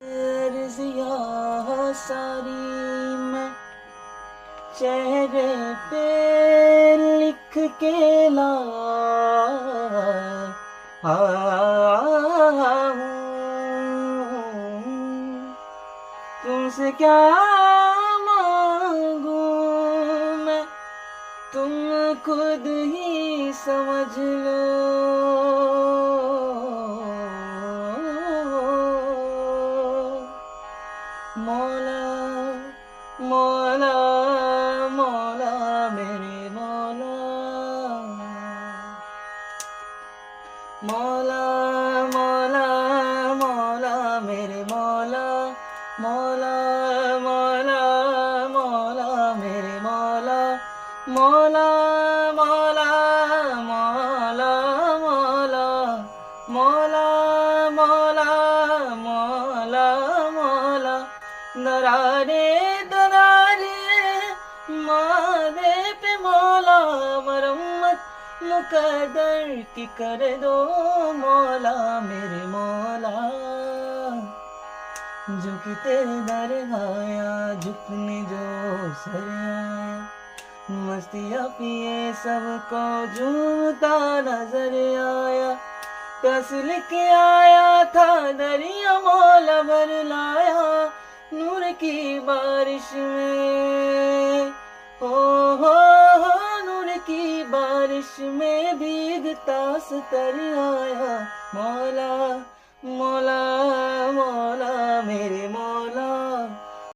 अर्ज़ियाँ सारी मैं चेहरे पे लिख के आया हूँ। तुमसे क्या मांगू मैं, तुम खुद ही समझ लो। मौला मौला मौला मेरे मौला, मौला मौला मौला मेरे मौला, मौला मौला मौला मेरे मौला, मौला मौला मौला मौला, मौला मौला मौला मौला। दरारे दरारे मारे पे मौला, मरम्मत मुकद्दर की कर दो मौला मेरे मौला। झुक तेरे दर आया, झुकने जो सर आया, मस्तियाँ पिए सबको झूमता नजर आया। प्यास लेके आया था दरिया मौला भर लाया, नूर की बारिश में हो नूर की बारिश में भीगता सतर आया। मौला मौला मौला मेरे मौला।